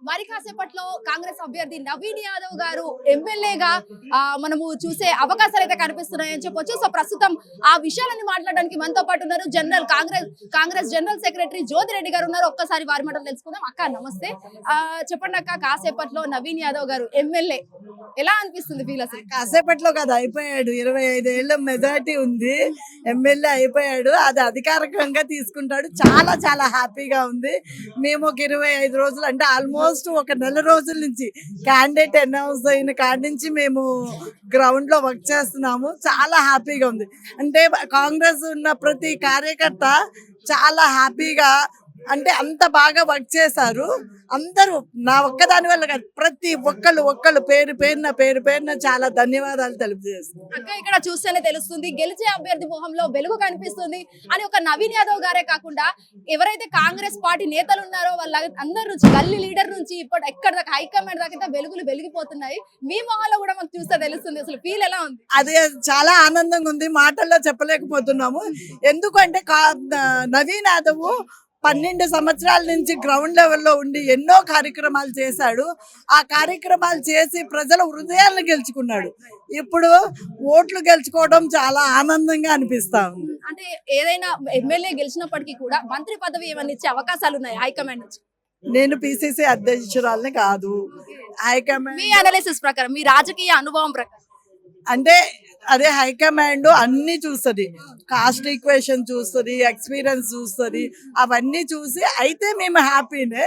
మరి కాసేపట్లో కాంగ్రెస్ అభ్యర్థి నవీన్ యాదవ్ గారు ఎమ్మెల్యేగా మనము చూసే అవకాశాలు అయితే కనిపిస్తున్నాయని చెప్పొచ్చు. సో ప్రస్తుతం ఆ విషయాలని మాట్లాడడానికి మనతో పాటు ఉన్నారు కాంగ్రెస్ జనరల్ సెక్రటరీ జ్యోతిరెడ్డి గారు ఉన్నారు. ఒక్కసారి వారి మాటలు తెలుసుకుందాం. అక్క నమస్తే. చెప్పండి అక్క, కాసేపట్లో నవీన్ యాదవ్ గారు ఎమ్మెల్యే ఎలా అనిపిస్తుంది ఫీల్? అసలు కాసేపట్లో కదా అయిపోయాడు, 25 ఏళ్ళ మెజారిటీ ఉంది, ఎమ్మెల్యే అయిపోయాడు. అది అధికారికంగా తీసుకుంటాడు. చాలా చాలా హ్యాపీగా ఉంది. మేము ఒక 25 రోజులు అంటే ఆల్మోస్ట్ ఒక నెల రోజుల నుంచి క్యాండిడేట్ అనౌన్స్ అయిన కాడి నుంచి మేము గ్రౌండ్ లో వర్క్ చేస్తున్నాము. చాలా హ్యాపీగా ఉంది. అంటే కాంగ్రెస్ ఉన్న ప్రతి కార్యకర్త చాలా హ్యాపీగా, అంటే అంత బాగా వర్క్ చేశారు అందరూ. నా ఒక్కదాని వల్ల కాదు, ప్రతి ఒక్కళ్ళు పేరు పేరున చాలా ధన్యవాదాలు తెలియజేస్తున్నాను. అక్క ఇక్కడ చూస్తేనే తెలుస్తుంది, గెలిచే అభ్యర్థి మొహంలో వెలుగు కనిపిస్తుంది అని. ఒక నవీన్ యాదవ్ గారే కాకుండా ఎవరైతే కాంగ్రెస్ పార్టీ నేతలు ఉన్నారో వాళ్ళ అందరి నుంచి, గల్లీ లీడర్ నుంచి ఇప్పుడు ఎక్కడ దాకా హైకమాండ్ దాకా వెలుగులు వెలిగిపోతున్నాయి. మీ మొహంలో కూడా మాకు చూస్తే తెలుస్తుంది. అసలు ఫీల్ ఎలా ఉంది? అదే చాలా ఆనందంగా ఉంది, మాటల్లో చెప్పలేకపోతున్నాము. ఎందుకంటే నవీన్ యాదవ్ 12 సంవత్సరాల నుంచి గ్రౌండ్ లెవెల్లో ఉండి ఎన్నో కార్యక్రమాలు చేశాడు. ఆ కార్యక్రమాలు చేసి ప్రజల హృదయాలను గెలుచుకున్నాడు. ఇప్పుడు ఓట్లు గెలుచుకోవడం చాలా ఆనందంగా అనిపిస్తా ఉంది. అంటే ఏదైనా ఎమ్మెల్యే గెలిచినప్పటికీ కూడా మంత్రి పదవి ఏమన్నా ఇచ్చే అవకాశాలు ఉన్నాయి హైకమాండ్ నుంచి? నేను పిసిసి అధ్యక్షురాలని కాదు. హైకమాండ్ మీ అనాలిసిస్ ప్రకారం, మీ రాజకీయ అనుభవం ప్రకారం అంటే అదే హైకమాండ్ అన్ని చూస్తుంది, కాస్ట్ ఈక్వేషన్ చూస్తుంది, ఎక్స్పీరియన్స్ చూస్తుంది. అవన్నీ చూసి అయితే మేము హ్యాపీనే.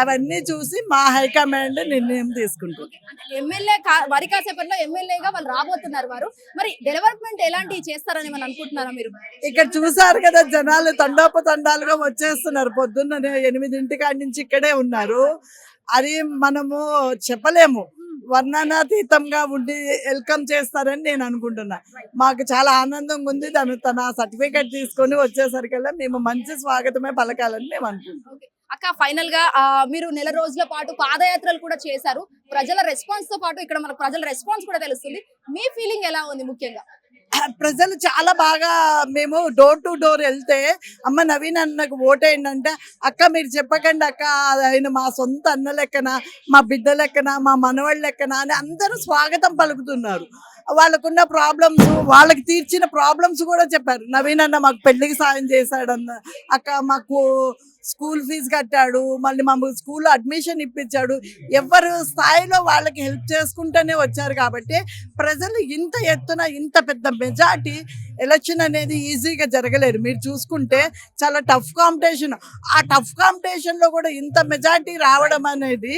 అవన్నీ చూసి మా హైకమాండ్ నిర్ణయం తీసుకుంటాం. ఎమ్మెల్యే మరి కాసేపట్లో ఎమ్మెల్యేగా వాళ్ళు రాబోతున్నారు. వారు మరి డెవలప్మెంట్ ఎలాంటివి చేస్తారని మనం అనుకుంటున్నారా మీరు? ఇక్కడ చూసారు కదా, జనాలు తండోపతండాలుగా వచ్చేస్తున్నారు. పొద్దున్న 8 కాడి నుంచి ఇక్కడే ఉన్నారు. అది మనము చెప్పలేము, వర్ణనాతీతంగా ఉండి వెల్కమ్ చేస్తారని నేను అనుకుంటున్నా. మాకు చాలా ఆనందంగా ఉంది. తన సర్టిఫికేట్ తీసుకొని వచ్చేసరికల్లా మేము మంచి స్వాగతమే పలకాలని మేము అనుకుంటున్నాం. అక్క ఫైనల్ గా మీరు నెల రోజుల పాటు పాదయాత్రలు కూడా చేశారు. ప్రజల రెస్పాన్స్ తో పాటు ఇక్కడ మనకు ప్రజల రెస్పాన్స్ కూడా తెలుస్తుంది. మీ ఫీలింగ్ ఎలా ఉంది? ముఖ్యంగా ప్రజలు చాలా బాగా, మేము డోర్ టు డోర్ వెళ్తే అమ్మ నవీన్ అన్నకు ఓటేయండి, అక్క మీరు చెప్పకండి అక్క, ఆయన మా సొంత అన్న లెక్కన, మా బిడ్డ లెక్కన, మా మనవాళ్ళ లెక్కన అని అందరూ స్వాగతం పలుకుతున్నారు. వాళ్ళకున్న ప్రాబ్లమ్స్, వాళ్ళకి తీర్చిన ప్రాబ్లమ్స్ కూడా చెప్పారు. నవీన్ అన్న మాకు పెళ్లికి సాయం చేశాడన్న, అక్క మాకు స్కూల్ ఫీజు కట్టాడు, మళ్ళీ మా స్కూల్లో అడ్మిషన్ ఇప్పించాడు. ఎవరు స్థాయిలో వాళ్ళకి హెల్ప్ చేసుకుంటూనే వచ్చారు. కాబట్టి ప్రజలు ఇంత ఎత్తున, ఇంత పెద్ద మెజార్టీ, ఎలక్షన్ అనేది ఈజీగా జరగలేదు. మీరు చూసుకుంటే చాలా టఫ్ కాంపిటీషన్. ఆ టఫ్ కాంపిటీషన్లో కూడా ఇంత మెజార్టీ రావడం అనేది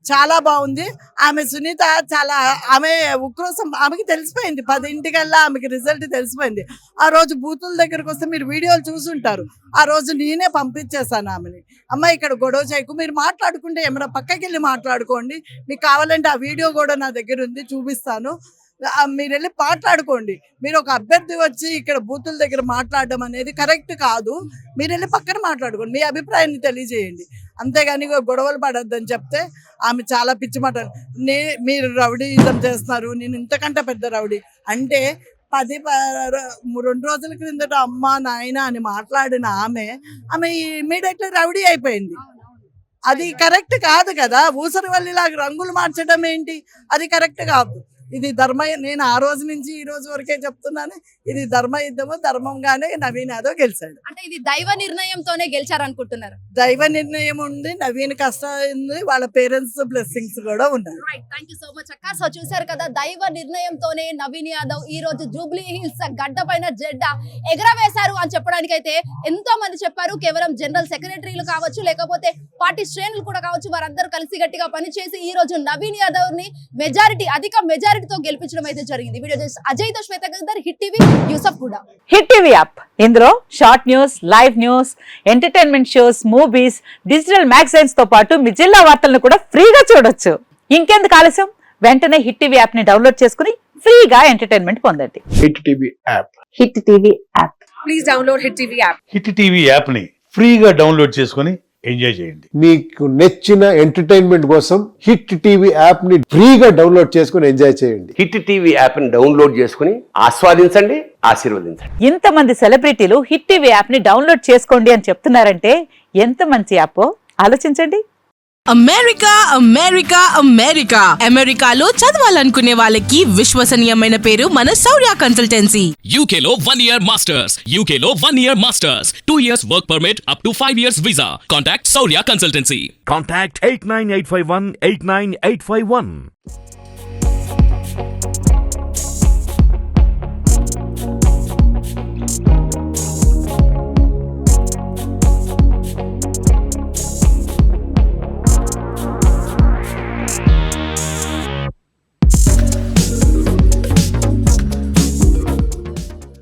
చాలా బాగుంది. ఆమె సునీత చాలా, ఆమె ఉక్రోసం ఆమెకి తెలిసిపోయింది. 10 ఆమెకి రిజల్ట్ తెలిసిపోయింది. ఆ రోజు బూతుల దగ్గరకు వస్తే మీరు వీడియోలు చూసుంటారు. ఆ రోజు నేనే పంపించేశాను ఆమెని, అమ్మ ఇక్కడ గొడవ చేయకు, మీరు మాట్లాడుకుంటే ఏమైనా పక్కకి వెళ్ళి మాట్లాడుకోండి, మీకు కావాలంటే ఆ వీడియో కూడా నా దగ్గర ఉంది, చూపిస్తాను, మీరు వెళ్ళి మాట్లాడుకోండి. మీరు ఒక అభ్యర్థి వచ్చి ఇక్కడ బూతుల దగ్గర మాట్లాడడం అనేది కరెక్ట్ కాదు. మీరు వెళ్ళి పక్కన మాట్లాడుకోండి, మీ అభిప్రాయాన్ని తెలియజేయండి, అంతేగాని గొడవలు పడద్దని చెప్తే ఆమె చాలా పిచ్చి మాట, మీరు రౌడీజం చేస్తున్నారు, నేను ఇంతకంటే పెద్ద రౌడీ అంటే 2 రోజుల క్రిందట అమ్మ నాయన అని మాట్లాడిన ఆమె ఇమీడియట్లీ రౌడీ అయిపోయింది. అది కరెక్ట్ కాదు కదా. ఊసరవల్లిలాగా రంగులు మార్చడం ఏంటి? అది కరెక్ట్ కాదు. ఇది నేను ఆ రోజు నుంచి ఈ రోజు వరకే చెప్తున్నాను, ఇది ధర్మ యుద్ధము, ధర్మంగానే నవీన్ యాదవ్ గెలిచాడు. అంటే ఇది దైవ నిర్ణయంతోనే గెలిచారనుకుంటున్నారు? దైవ నిర్ణయం ఉంది, నవీన్ కష్టం ఉంది, వాళ్ళ పేరెంట్స్ బ్లెస్సింగ్స్ కూడా ఉన్నాయి. థ్యాంక్ యూ సో మచ్ అక్క. సో చూసారు కదా, దైవ నిర్ణయంతోనే నవీన్ యాదవ్ ఈ రోజు జూబ్లీ హిల్స్ గడ్డ పైన జెండా ఎగరవేశారు అని చెప్పడానికి అయితే ఎంతో మంది చెప్పారు. కేవలం జనరల్ సెక్రటరీలు కావచ్చు, లేకపోతే పార్టీ శ్రేణులు కూడా కావచ్చు, వారందరూ కలిసి గట్టిగా పనిచేసి ఈ రోజు నవీన్ యాదవ్ ని అధిక మెజారిటీతో గెలిపించడం అయితే జరిగింది. వీడియో చేసి అజయ్ తో శ్వేత గద్దర్, హిట్ టీవీ, యూసఫ్ కూడా. హిట్ టీవీ యాప్, ఇందులో short news, live news, entertainment shows, movies, digital magazines తో పాటు మీ జిల్లా వార్తలను కూడా ఫ్రీగా చూడొచ్చు. ఇంకెందుకు ఆలస్యం, వెంటనే హిట్ టీవీ యాప్ ని డౌన్లోడ్ చేసుకుని ఫ్రీగా ఎంటర్టైన్మెంట్ పొందండి. Hit TV app. Hit TV app. Please download hit TV app. Hit TV app ని ఫ్రీగా డౌన్లోడ్ చేసుకుని ఎంజాయ్ చేయండి. మీకు నచ్చిన ఎంటర్టైన్మెంట్ కోసం హిట్ టీవీ యాప్ ని ఫ్రీగా డౌన్లోడ్ చేసుకుని ఎంజాయ్ చేయండి. హిట్ టీవీ యాప్ ని డౌన్లోడ్ చేసుకుని ఆస్వాదించండి, ఆశీర్వదించండి. ఇంతమంది సెలబ్రిటీలు హిట్ టీవీ యాప్ ని డౌన్లోడ్ చేసుకోండి అని చెప్తున్నారంటే ఎంత మంచి యాప్ ఆలోచించండి. అమెరికా అమెరికా అమెరికా అమెరికాలో చదవాలనుకునే వాళ్ళకి విశ్వసనీయమైన పేరు మన శౌర్య కన్సల్టెన్సీ. UK లో 1 year masters. UK లో 1 year masters. 2 years work permit up to 5 years visa. Contact Saurya Consultancy. Contact 89851 89851.